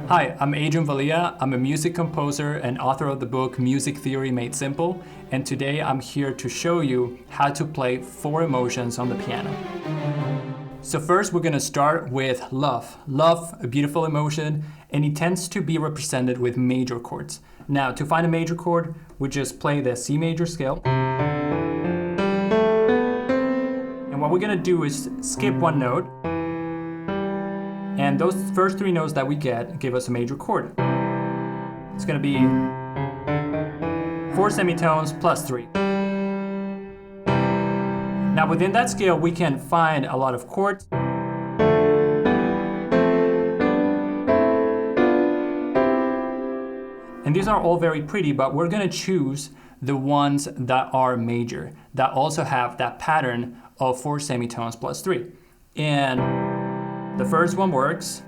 Hi, I'm Adrian Valia. I'm a music composer and author of the book Music Theory Made Simple, and today I'm here to show you how to play 4 emotions on the piano. So first we're going to start with love. Love, a beautiful emotion, and it tends to be represented with major chords. Now, to find a major chord, we just play the C major scale. And what we're going to do is skip one note. And those first 3 notes that we get give us a major chord. It's going to be 4 semitones plus 3. Now within that scale, we can find a lot of chords. And these are all very pretty, but we're going to choose the ones that are major, that also have that pattern of 4 semitones plus 3. And the first one works.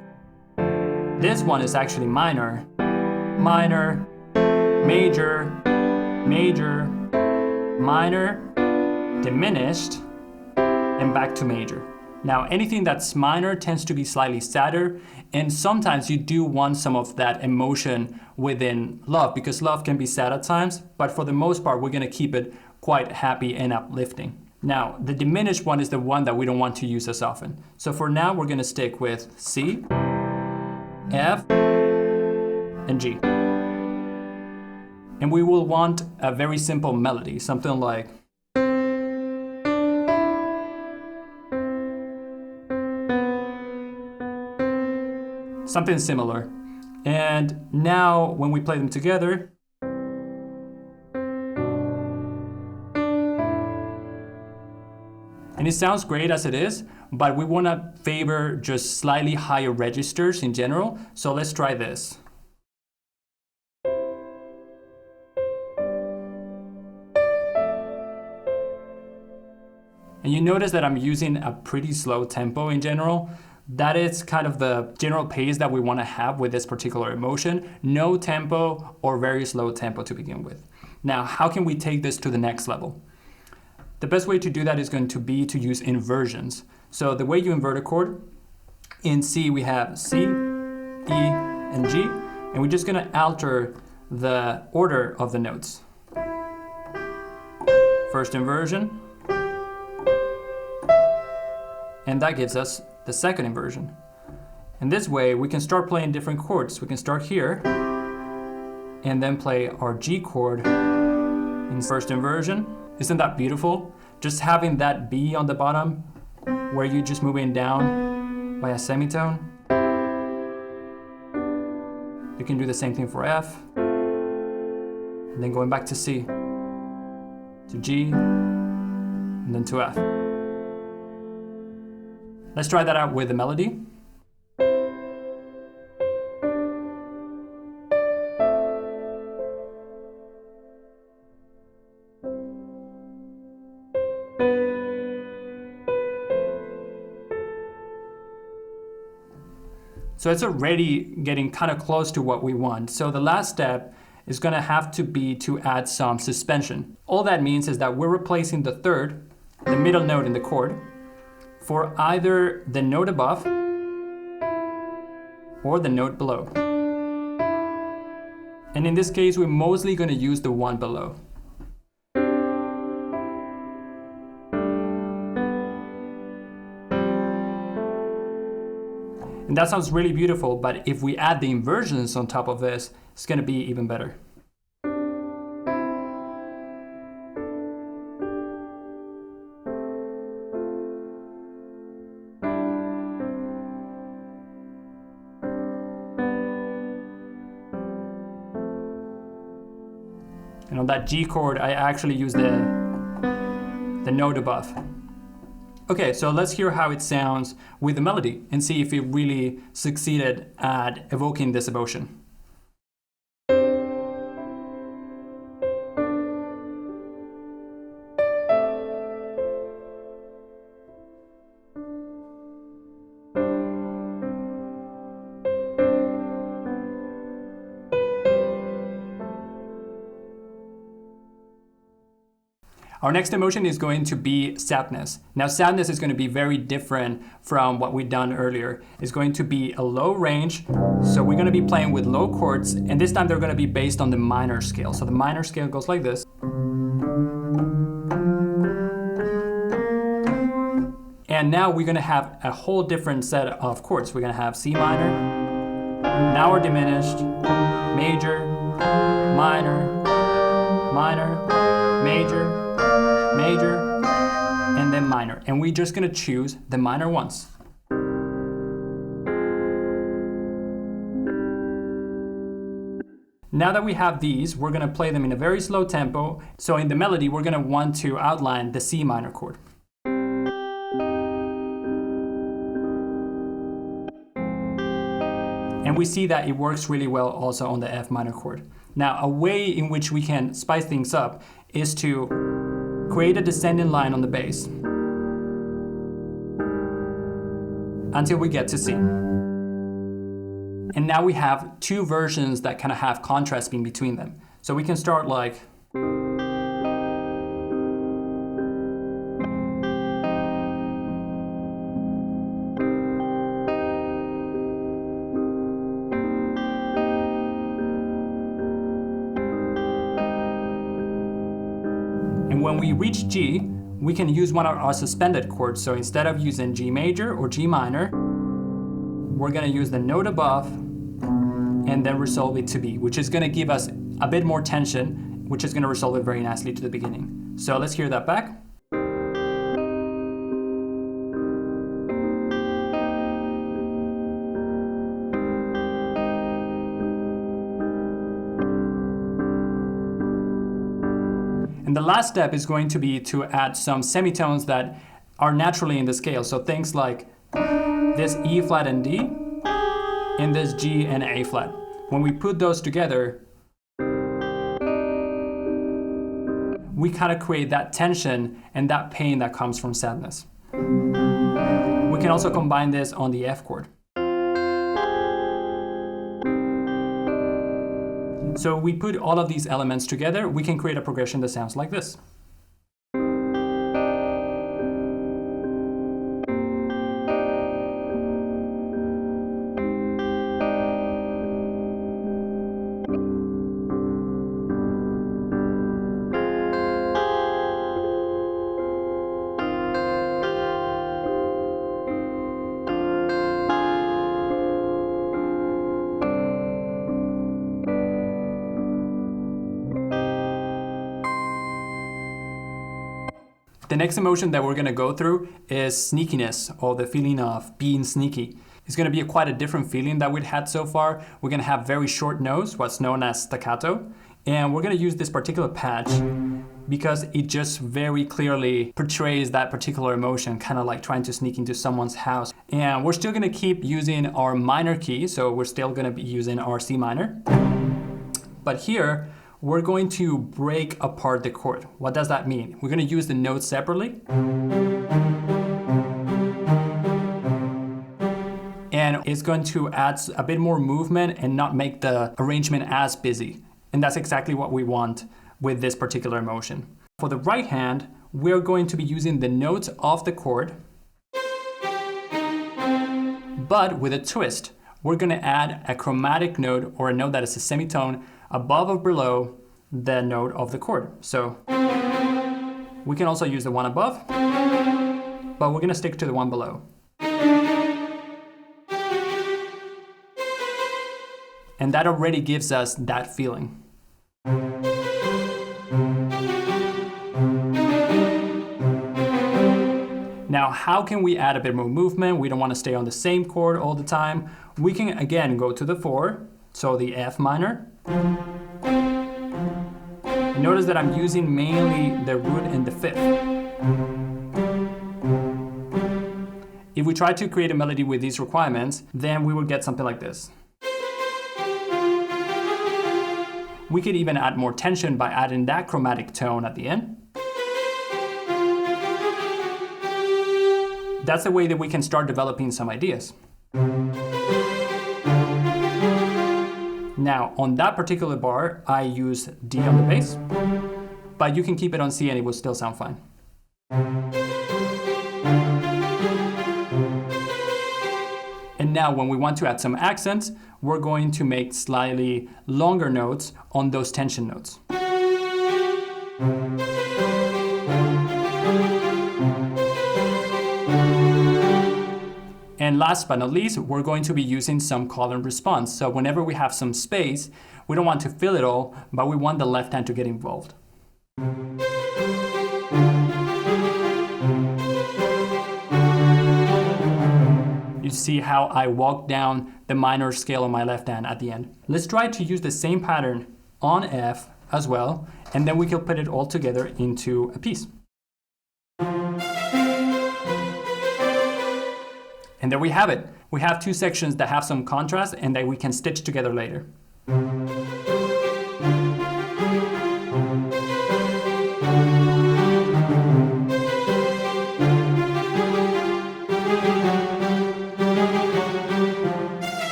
This one is actually minor, minor, major, major, minor, diminished, and back to major. Now, anything that's minor tends to be slightly sadder, and sometimes you do want some of that emotion within love, because love can be sad at times, but for the most part, we're gonna keep it quite happy and uplifting. Now, the diminished one is the one that we don't want to use as often. So for now, we're gonna stick with C, F, and G. And we will want a very simple melody, something like something similar. And now when we play them together, and it sounds great as it is, but we want to favor just slightly higher registers in general. So let's try this. And you notice that I'm using a pretty slow tempo in general. That is kind of the general pace that we want to have with this particular emotion. No tempo or very slow tempo to begin with. Now, how can we take this to the next level? The best way to do that is going to be to use inversions. So the way you invert a chord, in C we have C, E, and G, and we're just going to alter the order of the notes. First inversion, and that gives us the second inversion. And this way we can start playing different chords. We can start here and then play our G chord in first inversion. Isn't that beautiful? Just having that B on the bottom where you're just moving down by a semitone. You can do the same thing for F. And then going back to C, to G, and then to F. Let's try that out with the melody. So it's already getting kind of close to what we want. So the last step is going to have to be to add some suspension. All that means is that we're replacing the third, the middle note in the chord, for either the note above or the note below. And in this case, we're mostly going to use the one below. And that sounds really beautiful, but if we add the inversions on top of this, it's going to be even better. And on that G chord, I actually use the note above. Okay, so let's hear how it sounds with the melody and see if it really succeeded at evoking this emotion. Our next emotion is going to be sadness. Now sadness is going to be very different from what we've done earlier. It's going to be a low range, so we're going to be playing with low chords, and this time they're going to be based on the minor scale. So the minor scale goes like this. And now we're going to have a whole different set of chords. We're going to have C minor, now we're diminished, major, minor, minor, major, major, and then minor. And we're just going to choose the minor ones. Now that we have these, we're going to play them in a very slow tempo. So in the melody, we're going to want to outline the C minor chord. And we see that it works really well also on the F minor chord. Now, a way in which we can spice things up is to create a descending line on the bass until we get to C. And now we have two versions that kind of have contrast in between them. So we can start like, and when we reach G, we can use one of our suspended chords. So instead of using G major or G minor, we're going to use the note above and then resolve it to B, which is going to give us a bit more tension, which is going to resolve it very nicely to the beginning. So let's hear that back. And the last step is going to be to add some semitones that are naturally in the scale. So things like this E flat and D, and this G and A flat. When we put those together, we kind of create that tension and that pain that comes from sadness. We can also combine this on the F chord. So we put all of these elements together, we can create a progression that sounds like this. The next emotion that we're going to go through is sneakiness, or the feeling of being sneaky. It's going to be quite a different feeling that we've had so far. We're going to have very short notes, what's known as staccato, and we're going to use this particular patch because it just very clearly portrays that particular emotion, kind of like trying to sneak into someone's house. And we're still going to keep using our minor key, so we're still going to be using our C minor. But here, we're going to break apart the chord. What does that mean? We're going to use the notes separately. And it's going to add a bit more movement and not make the arrangement as busy. And that's exactly what we want with this particular emotion. For the right hand, we're going to be using the notes of the chord, but with a twist. We're going to add a chromatic note, or a note that is a semitone, above or below the note of the chord. So we can also use the one above, but we're going to stick to the one below. And that already gives us that feeling. Now, how can we add a bit more movement? We don't want to stay on the same chord all the time. We can again go to the 4, so the F minor. And notice that I'm using mainly the root and the 5th. If we try to create a melody with these requirements, then we will get something like this. We could even add more tension by adding that chromatic tone at the end. That's a way that we can start developing some ideas. Now, on that particular bar, I use D on the bass, but you can keep it on C and it will still sound fine. And now when we want to add some accents, we're going to make slightly longer notes on those tension notes. And last but not least, we're going to be using some call and response. So whenever we have some space, we don't want to fill it all, but we want the left hand to get involved. You see how I walk down the minor scale on my left hand at the end. Let's try to use the same pattern on F as well, and then we can put it all together into a piece. And there we have it. We have two sections that have some contrast and that we can stitch together later.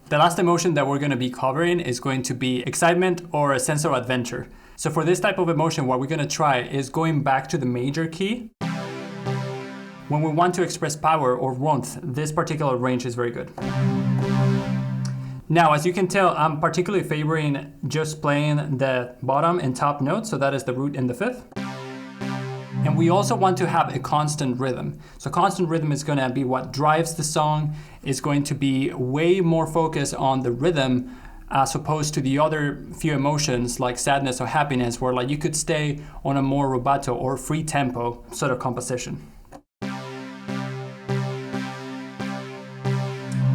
The last emotion that we're going to be covering is going to be excitement or a sense of adventure. So for this type of emotion, what we're going to try is going back to the major key. When we want to express power or warmth, this particular range is very good. Now, as you can tell, I'm particularly favoring just playing the bottom and top notes, so that is the root and the fifth. And we also want to have a constant rhythm. So constant rhythm is going to be what drives the song. It's going to be way more focused on the rhythm as opposed to the other few emotions like sadness or happiness, where like you could stay on a more rubato or free tempo sort of composition.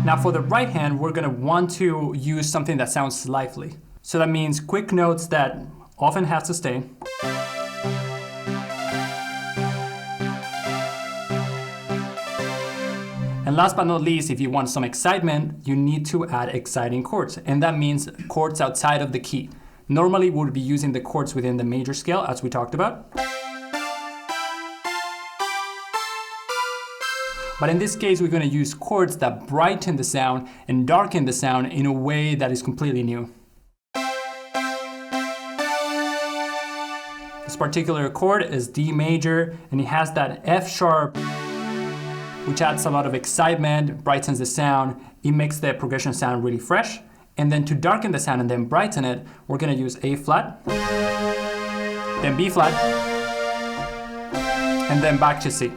Now for the right hand, we're going to want to use something that sounds lively. So that means quick notes that often have sustain. And last but not least, if you want some excitement, you need to add exciting chords. And that means chords outside of the key. Normally, we'll be using the chords within the major scale, as we talked about. But in this case, we're going to use chords that brighten the sound and darken the sound in a way that is completely new. This particular chord is D major, and it has that F sharp, which adds a lot of excitement, brightens the sound. It makes the progression sound really fresh. And then to darken the sound and then brighten it, we're going to use A flat, then B flat, and then back to C.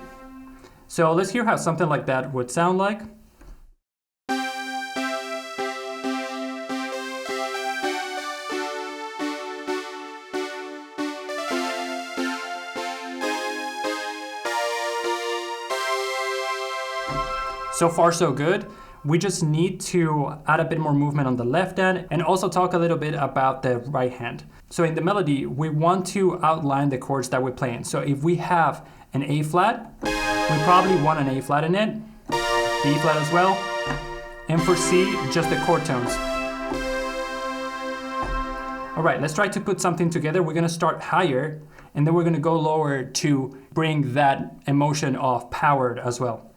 So let's hear how something like that would sound like. So far, so good. We just need to add a bit more movement on the left hand and also talk a little bit about the right hand. So in the melody, we want to outline the chords that we're playing. So if we have an A flat, we probably want an A flat in it, B flat as well, and for C, just the chord tones. All right, let's try to put something together. We're gonna start higher, and then we're gonna go lower to bring that emotion of powered as well.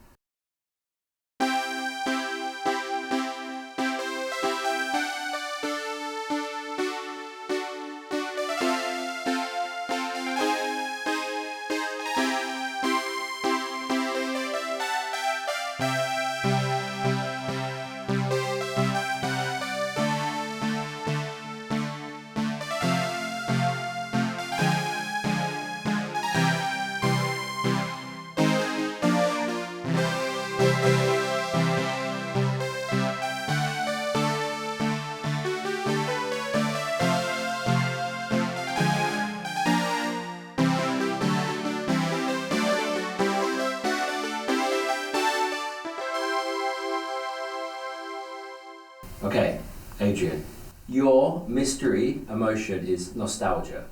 Okay, Adrian, your mystery emotion is nostalgia.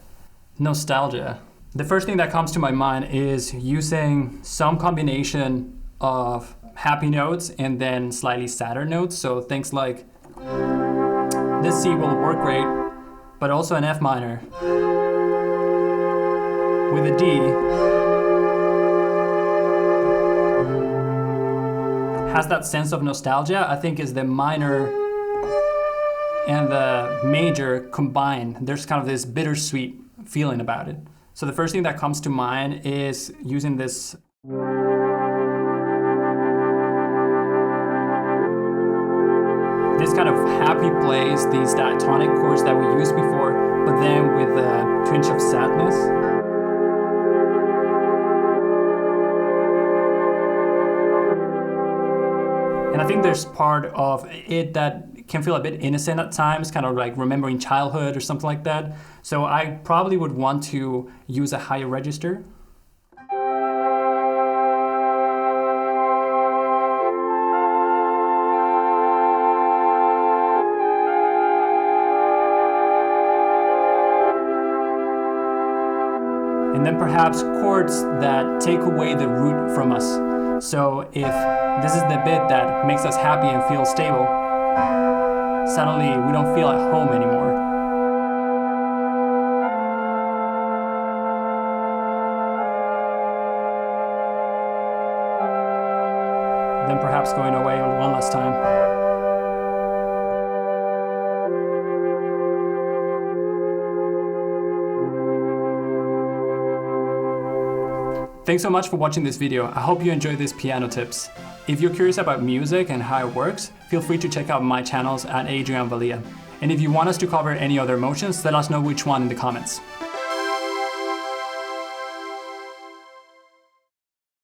Nostalgia. The first thing that comes to my mind is using some combination of happy notes and then slightly sadder notes. So things like this C will work great, but also an F minor with a D has that sense of nostalgia. I think is the minor and the major combined. There's kind of this bittersweet feeling about it. So the first thing that comes to mind is using this kind of happy plays, these diatonic chords that we used before, but then with a twinge of sadness. And I think there's part of it that can feel a bit innocent at times, kind of like remembering childhood or something like that. So I probably would want to use a higher register. And then perhaps chords that take away the root from us. So if this is the bit that makes us happy and feel stable, suddenly we don't feel at home anymore. Then perhaps going away one last time. Thanks so much for watching this video. I hope you enjoyed these piano tips. If you're curious about music and how it works, feel free to check out my channels at Adrian Valia. And if you want us to cover any other emotions, let us know which one in the comments.